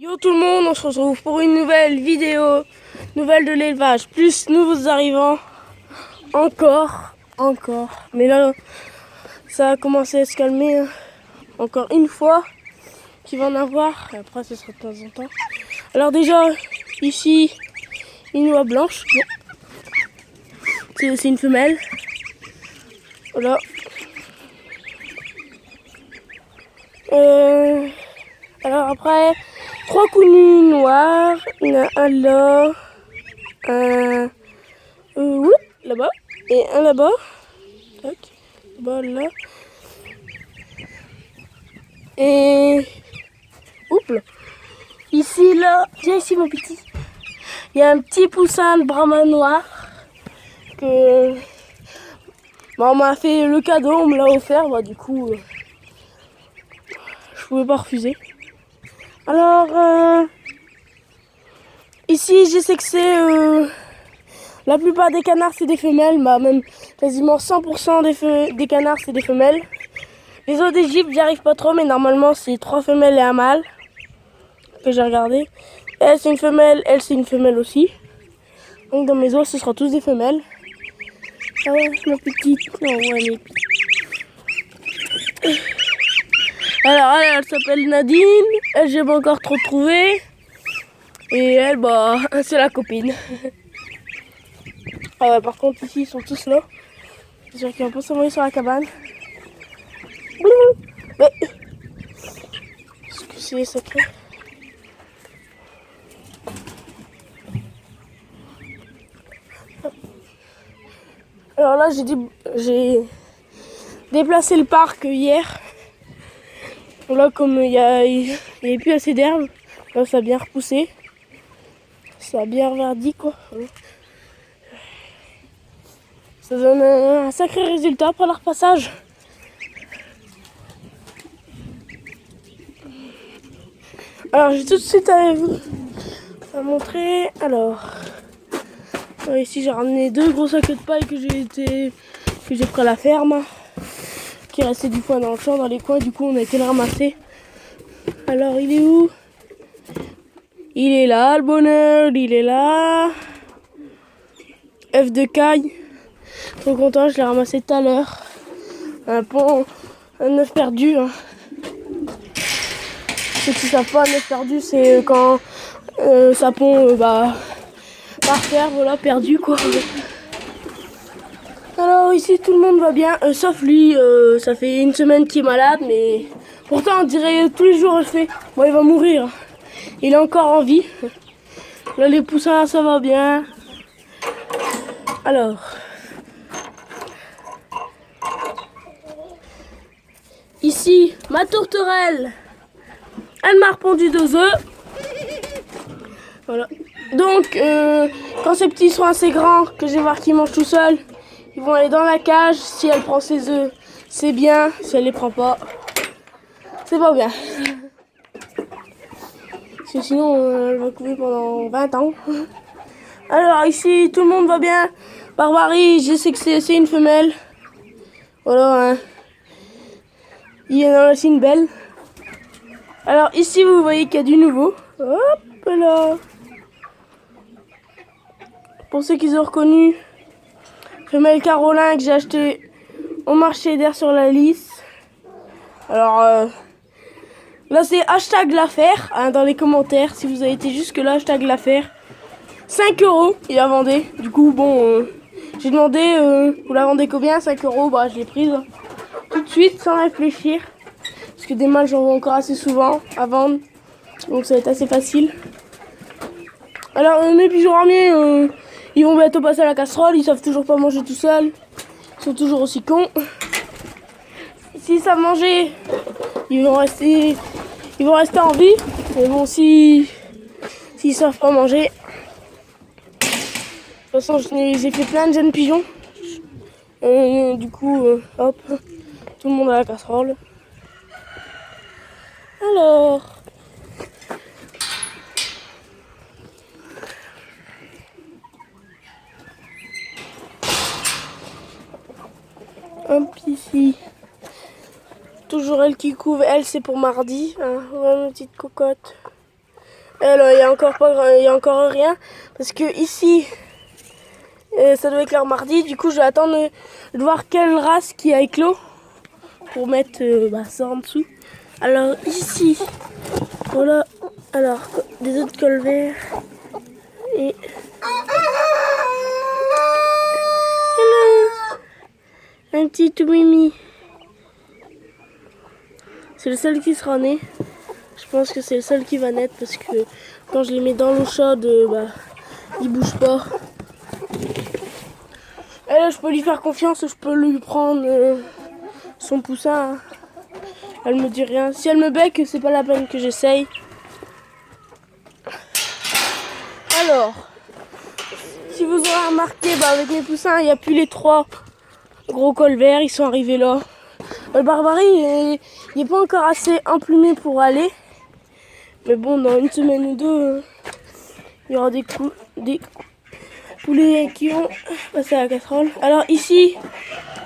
Yo tout le monde, on se retrouve pour une nouvelle vidéo, nouvelle de l'élevage, plus nouveaux arrivants, encore, mais là ça a commencé à se calmer, hein. Encore une fois qu'il va en avoir, et après ce sera de temps en temps. Alors déjà, ici, une oie blanche, c'est une femelle, voilà. Alors après, 3 counus noirs, il y en a un là, un là-bas, et un là-bas, tac, là-bas, là, et, oups, là. Ici, là, viens ici mon petit, il y a un petit poussin de brahma noir, que, on m'a fait le cadeau, on me l'a offert, bah du coup, je pouvais pas refuser. Alors, ici, je sais que c'est, la plupart des canards, c'est des femelles, bah même quasiment 100% des canards, c'est des femelles. Les os d'Égypte, j'y arrive pas trop, mais normalement, c'est 3 femelles et un mâle que j'ai regardé. Elle, c'est une femelle, elle, c'est une femelle aussi. Donc, dans mes os, ce sera tous des femelles. Ah ouais, ma petite, non, ouais, elle est petite. Alors, elle s'appelle Nadine, elle, j'ai pas encore trop trouvé. Et elle, bah, c'est la copine. Ah ouais, par contre, ici, ils sont tous là. C'est sûr qu'ils vont pas s'envoyer sur la cabane. Mais... est-ce que c'est sacré? Alors là, j'ai déplacé le parc hier. Là, comme il y avait plus assez d'herbe, là, ça a bien repoussé. Ça a bien reverdi, quoi. Ça donne un sacré résultat après leur passage. Alors, j'ai tout de suite à vous montrer. Alors, ici, j'ai ramené 2 gros sacs de paille que j'ai pris à la ferme. Qui restait du foin dans le champ, dans les coins. Du coup, on a été le ramasser. Alors, il est où? Il est là, le bonheur. Il est là. Œuf de caille. Trop content, je l'ai ramassé tout à l'heure. Un œuf perdu. Hein. Ceux qui savent pas, un œuf perdu, c'est quand ça pond par terre, voilà, perdu quoi. Alors ici tout le monde va bien, sauf lui, ça fait une semaine qu'il est malade, mais pourtant on dirait tous les jours je fais, bon il va mourir, il est encore en vie. Là les poussins ça va bien. Alors, ici ma tourterelle, elle m'a répondu 2 œufs. Voilà. Donc quand ces petits sont assez grands, que je vais voir qu'ils mangent tout seuls, ils vont aller dans la cage. Si elle prend ses œufs, c'est bien. Si elle les prend pas, c'est pas bien. Parce que sinon, elle va couver pendant 20 ans. Alors ici, tout le monde va bien. Barbarie, je sais que c'est une femelle. Voilà. Hein. Il y en a aussi une belle. Alors ici, vous voyez qu'il y a du nouveau. Hop là. Pour ceux qui ont reconnu, femelle Carolin que j'ai acheté au marché d'air sur la lisse. Alors là c'est hashtag l'affaire hein, dans les commentaires. Si vous avez été jusque là, hashtag l'affaire. 5 € il la vendait. Du coup bon j'ai demandé vous la vendez combien? 5 €, bah je l'ai prise hein. Tout de suite sans réfléchir. Parce que des mâles j'en vois encore assez souvent à vendre. Donc ça va être assez facile. Alors mes pigeons ramiers ils vont bientôt passer à la casserole, ils savent toujours pas manger tout seuls. Ils sont toujours aussi cons. S'ils savent manger, ils vont rester en vie. Mais bon, s'ils savent pas manger. De toute façon, j'ai fait plein de jeunes pigeons. Du coup, hop, tout le monde à la casserole. Alors. Hop, ici. Toujours elle qui couve, elle c'est pour mardi. Hein. Ouais, ma petite cocotte. Et là, il y a encore rien. Parce que ici, ça doit éclore mardi. Du coup, je vais attendre de voir quelle race qui a éclos pour mettre ça en dessous. Alors ici, voilà. Alors, des autres colverts. Et... Hello, un petit tout mimi. C'est le seul qui sera né. Je pense que c'est le seul qui va naître parce que quand je les mets dans l'eau chaude, il bouge pas. Et là, je peux lui faire confiance, je peux lui prendre son poussin. Hein. Elle me dit rien. Si elle me bec, c'est pas la peine que j'essaye. Alors, si vous aurez remarqué, avec mes poussins, il n'y a plus les 3 gros colverts, ils sont arrivés là. Le Barbarie, il n'est pas encore assez emplumé pour aller. Mais bon, dans une semaine ou deux, il y aura des poulets qui ont passé à la casserole. Alors ici,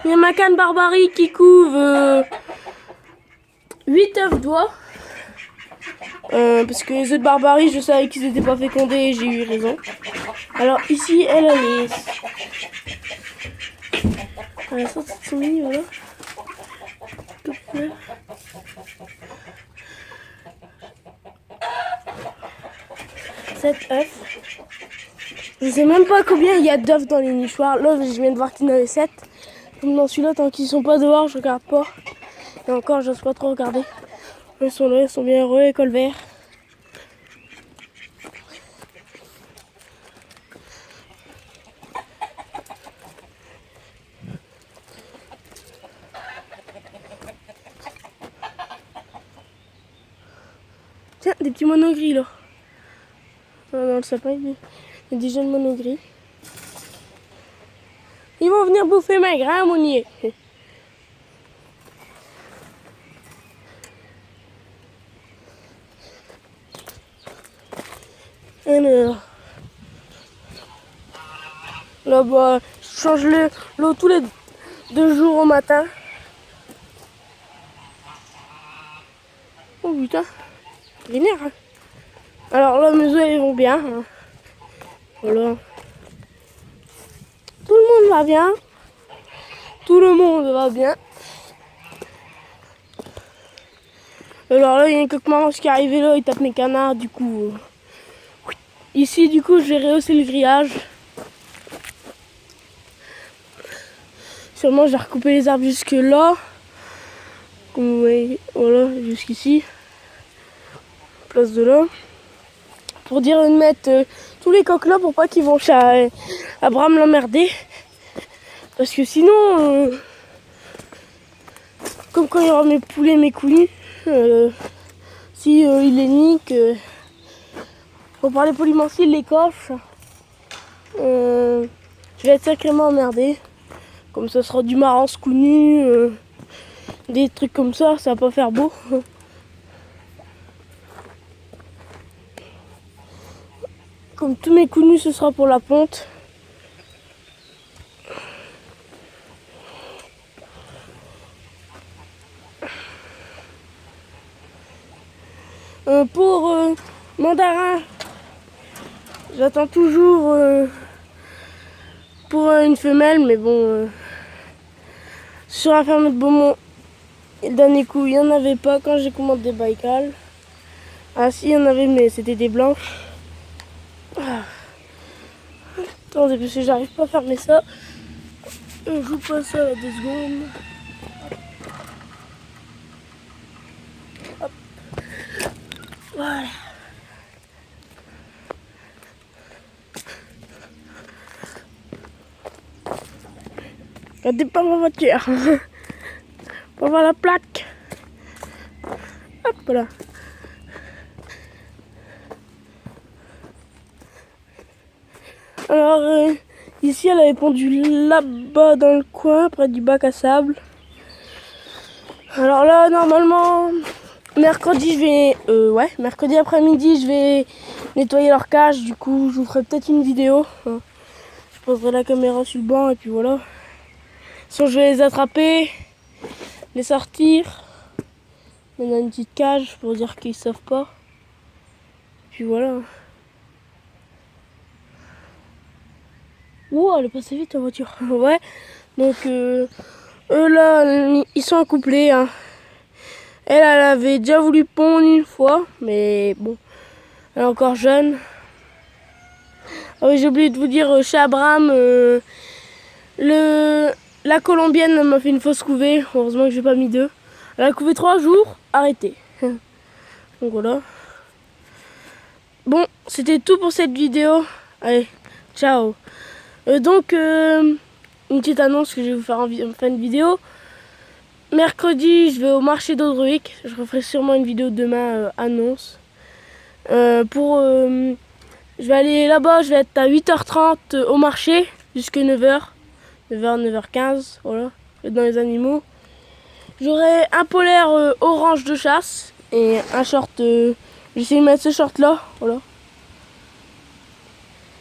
il y a ma canne Barbarie qui couve 8 œufs d'oie. Parce que les œufs de Barbarie, je savais qu'ils n'étaient pas fécondés et j'ai eu raison. Alors ici, elle est... Elle a sorti de son nid, voilà. Tout plein. œufs. Je sais même pas combien il y a d'œufs dans les nichoirs. Là, je viens de voir qu'il y en avait 7. Comme dans celui-là, tant qu'ils sont pas dehors, je regarde pas. Et encore, j'ose pas trop regarder. Ils sont là, ils sont bien heureux, les colverts. Tiens, des petits monos gris là. Dans le sapin, il y a des jeunes monos gris. Ils vont venir bouffer ma graine, Mounier. Alors, là-bas, je change l'eau tous les 2 jours au matin. Oh putain, vénère. Hein. Alors là, mes œufs ils vont bien. Hein. Voilà. Tout le monde va bien. Tout le monde va bien. Alors là, il y a un coq marron qui est arrivé là, il tape mes canards, du coup. Ici, du coup, je vais rehausser le grillage. Sûrement, j'ai recoupé les arbres jusque là. Comme vous voyez, voilà, jusqu'ici. Place de là. Pour dire de mettre tous les coqs là pour pas qu'ils vont chez Abraham l'emmerder. Parce que sinon, comme quand il y aura mes poulets, mes coulis, si il les nique, pour parler poliment, s'il les coche, je vais être sacrément emmerdé. Comme ça sera du marrance cou nu, des trucs comme ça va pas faire beau. Comme tous mes coups nus, ce sera pour la ponte. Pour mandarin, j'attends toujours pour une femelle, mais bon, sur la ferme de Beaumont, le dernier coup, il n'y en avait pas quand j'ai commandé Baïkal. Ah si, il y en avait, mais c'était des blanches. Ah. Attendez, parce que j'arrive pas à fermer ça. Je vous passe ça à 2 secondes. Hop. Voilà. Regardez pas ma voiture. Pour voir la plaque. Hop là. Alors ici elle avait pondu là-bas dans le coin près du bac à sable. Alors là normalement mercredi mercredi après-midi je vais nettoyer leur cage. Du coup je vous ferai peut-être une vidéo. Je poserai la caméra sur le banc et puis voilà. Sinon je vais les attraper, les sortir, mettre dans une petite cage pour dire qu'ils savent pas. Puis voilà. Wow, elle est passée vite la voiture. Ouais. Donc eux là, ils sont accouplés. Hein. Elle avait déjà voulu pondre une fois, mais bon, elle est encore jeune. Ah oui, j'ai oublié de vous dire, chez Abraham, la colombienne m'a fait une fausse couvée. Heureusement que j'ai pas mis 2. Elle a couvé 3 jours, arrêté. Donc voilà. Bon, c'était tout pour cette vidéo. Allez, ciao. Donc, une petite annonce que je vais vous faire en fin de vidéo. Mercredi, je vais au marché d'Audruic. Je referai sûrement une vidéo demain, annonce. Je vais aller là-bas, je vais être à 8h30 au marché, jusqu'à 9h. 9h, 9h15, voilà. Je vais être dans les animaux. J'aurai un polaire orange de chasse et un short. J'essaie de mettre ce short là, voilà.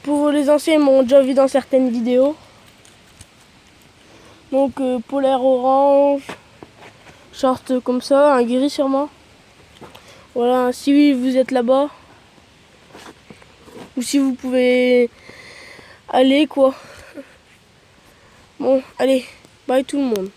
Pour les anciens, ils m'ont déjà vu dans certaines vidéos. Donc polaire orange, short comme ça, un gris sûrement. Voilà, si vous êtes là-bas. Ou si vous pouvez aller quoi. Bon, allez, bye tout le monde.